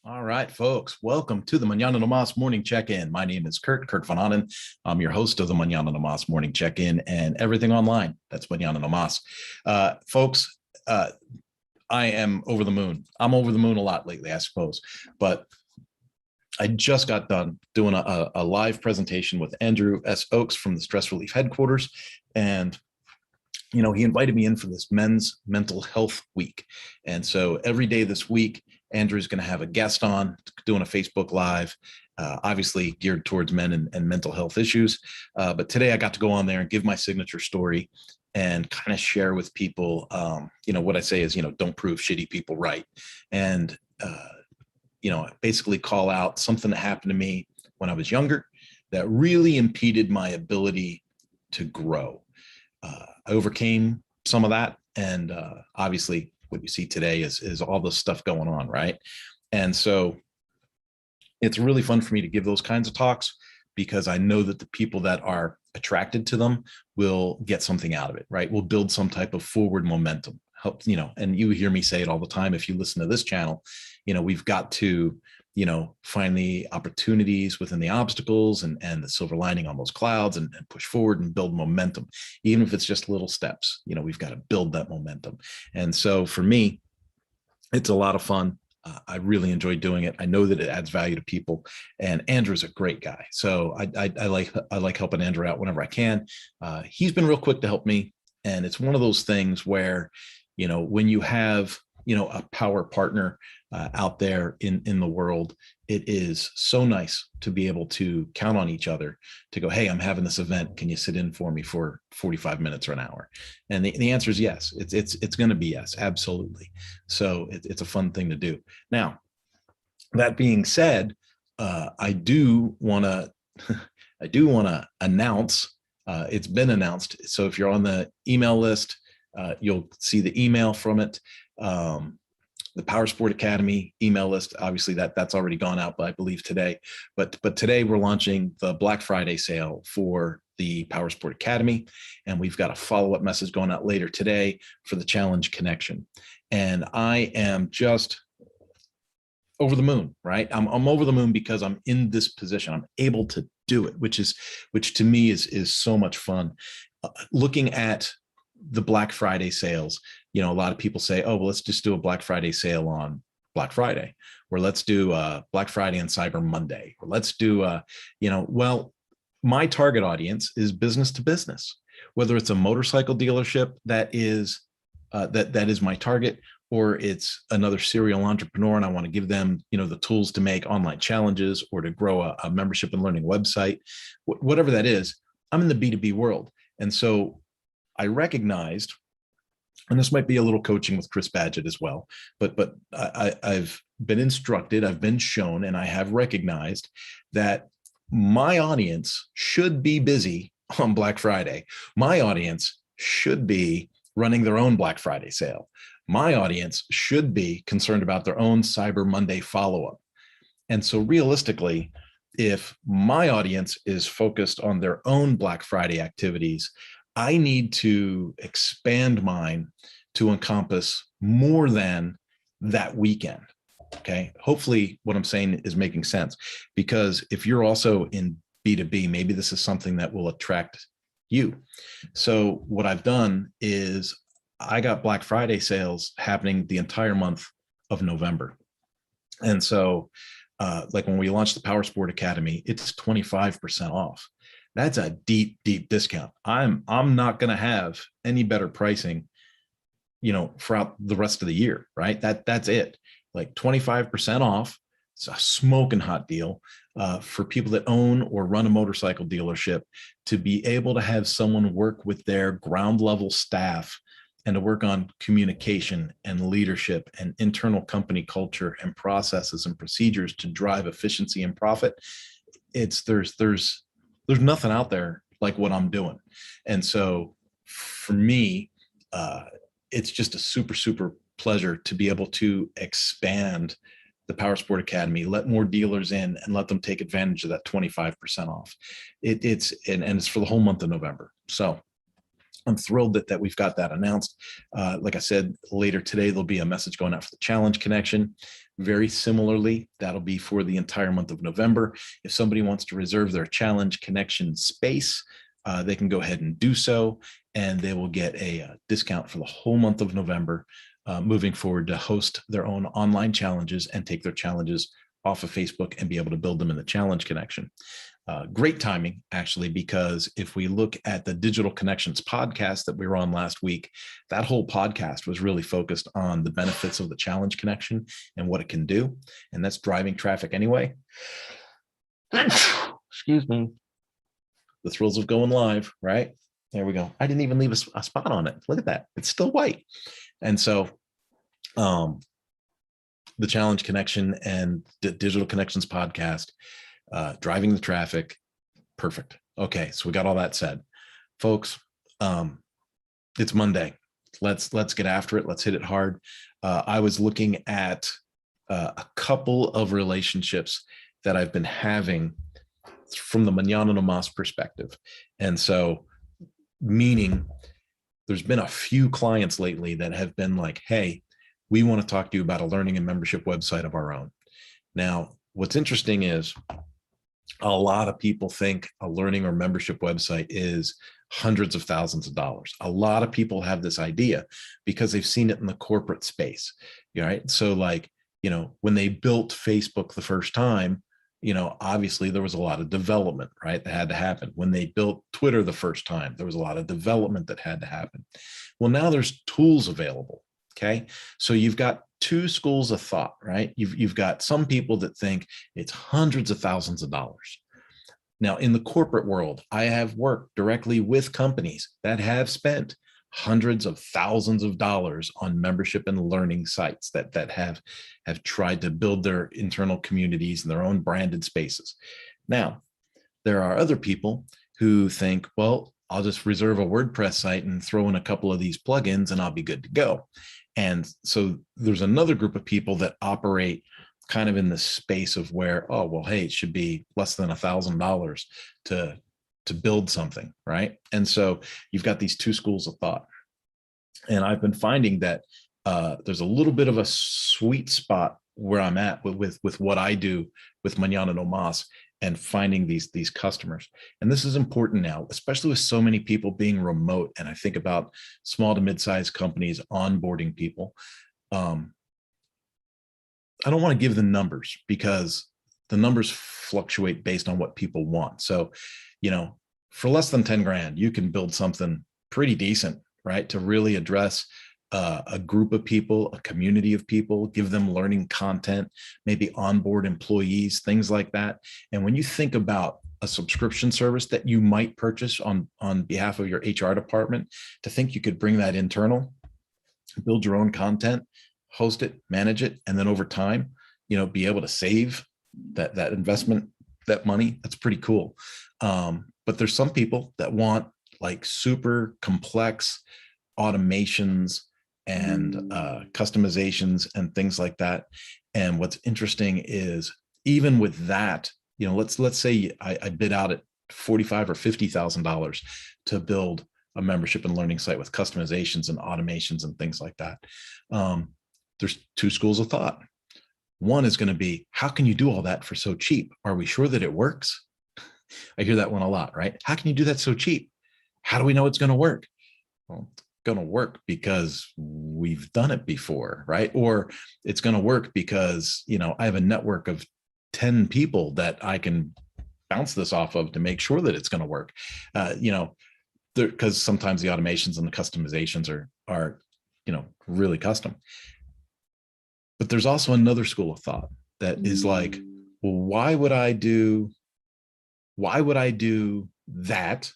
All right, folks, welcome to the Mañana morning check-in. My name is Kurt Van Anen. I'm your host of the Mañana morning check-in and everything online. That's Mañana. Folks, I am over the moon. I'm over the moon a lot lately, I suppose, but I just got done doing a live presentation with Andrew S. Oakes from the Stress Relief Headquarters. And he invited me in for this men's mental health week. And so every day this week, Andrew's going to have a guest on doing a Facebook Live, obviously geared towards men and mental health issues. But today I got to go on there and give my signature story and kind of share with people, what I say is, don't prove shitty people right. And, basically call out something that happened to me when I was younger that really impeded my ability to grow. I overcame some of that. And obviously what you see today is all this stuff going on, right? And so it's really fun for me to give those kinds of talks because I know that the people that are attracted to them will get something out of it, right? We'll build some type of forward momentum. Help, and you hear me say it all the time. If you listen to this channel, we've got to, find the opportunities within the obstacles and the silver lining on those clouds and push forward and build momentum. Even if it's just little steps, we've got to build that momentum. And so for me, it's a lot of fun. I really enjoy doing it. I know that it adds value to people, and Andrew's a great guy. So I like helping Andrew out whenever I can. He's been real quick to help me. And it's one of those things where, when you have, a power partner out there in the world, it is so nice to be able to count on each other to go, hey, I'm having this event. Can you sit in for me for 45 minutes or an hour? And the answer is yes. It's going to be yes, absolutely. So it's a fun thing to do. Now, that being said, I do want to announce. It's been announced. So if you're on the email list, you'll see the email from it. The Power Sport Academy email list, obviously that's already gone out, but I believe today. But today we're launching the Black Friday sale for the Power Sport Academy, and we've got a follow-up message going out later today for the Challenge Connection. And I am just over the moon, right? I'm over the moon because I'm in this position. I'm able to do it, which to me is so much fun. Looking at the Black Friday sales, a lot of people say, oh, well, let's just do a Black Friday sale on Black Friday, or let's do Black Friday and Cyber Monday, or let's do, well, my target audience is business to business, whether it's a motorcycle dealership that is my target, or it's another serial entrepreneur and I want to give them, the tools to make online challenges or to grow a membership and learning website, whatever that is. I'm in the B2B world. And so I recognized, and this might be a little coaching with Chris Badgett as well, but I've been instructed, I've been shown, and I have recognized that my audience should be busy on Black Friday. My audience should be running their own Black Friday sale. My audience should be concerned about their own Cyber Monday follow-up. And so realistically, if my audience is focused on their own Black Friday activities, I need to expand mine to encompass more than that weekend. Okay. Hopefully what I'm saying is making sense, because if you're also in B2B, maybe this is something that will attract you. So what I've done is I got Black Friday sales happening the entire month of November. And so like when we launched the Power Sport Academy, it's 25% off. That's a deep discount. I'm not going to have any better pricing, throughout the rest of the year, right? That's it. Like 25% off. It's a smoking hot deal for people that own or run a motorcycle dealership, to be able to have someone work with their ground level staff and to work on communication and leadership and internal company culture and processes and procedures to drive efficiency and profit. There's nothing out there like what I'm doing. And so for me, it's just a super pleasure to be able to expand the Power Sport Academy, let more dealers in and let them take advantage of that 25% off. It's for the whole month of November. So I'm thrilled that we've got that announced. Like I said, later today, there'll be a message going out for the challenge connection. Very similarly, that'll be for the entire month of November. If somebody wants to reserve their challenge connection space, they can go ahead and do so, and they will get a discount for the whole month of November, moving forward to host their own online challenges and take their challenges off of Facebook and be able to build them in the challenge connection. Great timing, actually, because if we look at the Digital Connections podcast that we were on last week, that whole podcast was really focused on the benefits of the challenge connection and what it can do. And that's driving traffic anyway. Excuse me. The thrills of going live, right? There we go. I didn't even leave a spot on it. Look at that. It's still white. And so the challenge connection and the Digital Connections podcast, driving the traffic. Perfect. Okay. So we got all that said, folks. It's Monday. Let's get after it. Let's hit it hard. I was looking at a couple of relationships that I've been having from the Mañana no Mas perspective. And so, meaning there's been a few clients lately that have been like, hey, we want to talk to you about a learning and membership website of our own. Now, what's interesting is a lot of people think a learning or membership website is hundreds of thousands of dollars. A lot of people have this idea because they've seen it in the corporate space, right? So like, when they built Facebook the first time, obviously there was a lot of development, right, that had to happen. When they built Twitter the first time, there was a lot of development that had to happen. Well, now there's tools available. Okay. So you've got two schools of thought, right? You've got some people that think it's hundreds of thousands of dollars. Now, in the corporate world, I have worked directly with companies that have spent hundreds of thousands of dollars on membership and learning sites that have tried to build their internal communities and their own branded spaces. Now, there are other people who think, well, I'll just reserve a WordPress site and throw in a couple of these plugins and I'll be good to go. And so there's another group of people that operate kind of in the space of where, oh, well, hey, it should be less than $1,000 to build something, right? And so you've got these two schools of thought. And I've been finding that there's a little bit of a sweet spot where I'm at with what I do with Mañana no Mas and finding these customers. And this is important now, especially with so many people being remote. And I think about small to mid-sized companies onboarding people. I don't want to give the numbers because the numbers fluctuate based on what people want. So, for less than 10 grand, you can build something pretty decent, right? To really address a group of people, a community of people, give them learning content, maybe onboard employees, things like that. And when you think about a subscription service that you might purchase on behalf of your HR department, to think you could bring that internal, build your own content, host it, manage it, and then over time, be able to save that investment, that money, that's pretty cool. But there's some people that want like super complex automations and customizations and things like that. And what's interesting is even with that, let's say I bid out at $45,000 or $50,000 to build a membership and learning site with customizations and automations and things like that. There's two schools of thought. One is going to be, how can you do all that for so cheap? Are we sure that it works? I hear that one a lot, right? How can you do that so cheap? How do we know it's going to work? Well, it's going to work because we've done it before, right? Or it's going to work because, I have a network of 10 people that I can bounce this off of to make sure that it's going to work. Because sometimes the automations and the customizations are really custom. But there's also another school of thought that is like, well, why would I do that?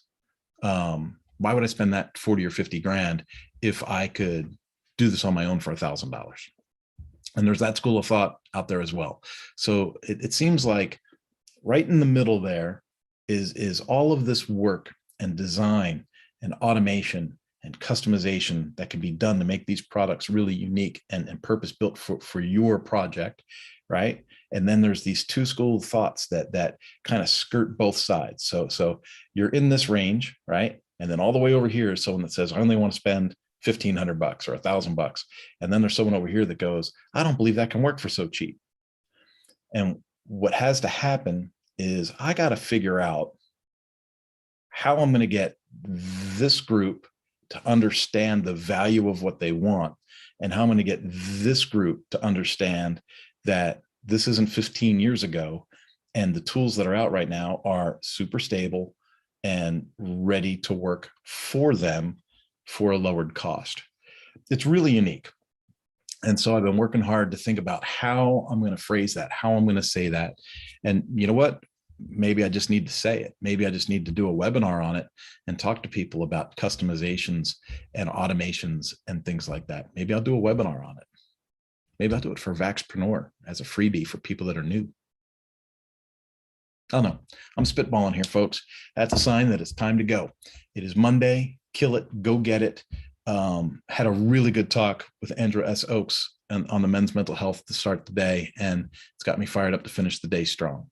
Why would I spend that 40 or 50 grand if I could do this on my own for $1,000? And there's that school of thought out there as well. So it seems like right in the middle there is all of this work and design and automation and customization that can be done to make these products really unique and purpose built for your project, right? And then there's these two school of thoughts that kind of skirt both sides. So you're in this range, right? And then all the way over here is someone that says, I only want to spend $1,500 or $1,000. And then there's someone over here that goes, I don't believe that can work for so cheap. And what has to happen is I got to figure out how I'm going to get this group to understand the value of what they want, and how I'm going to get this group to understand that this isn't 15 years ago, and the tools that are out right now are super stable and ready to work for them for a lowered cost. It's really unique. And so I've been working hard to think about how I'm going to phrase that, how I'm going to say that. And you know what? Maybe I just need to say it. Maybe I just need to do a webinar on it and talk to people about customizations and automations and things like that. Maybe I'll do a webinar on it. Maybe I'll do it for Vaxpreneur as a freebie for people that are new. I don't know. I'm spitballing here, folks. That's a sign that it's time to go. It is Monday. Kill it. Go get it. Had a really good talk with Andrew S. Oakes on the men's mental health to start the day, and it's got me fired up to finish the day strong.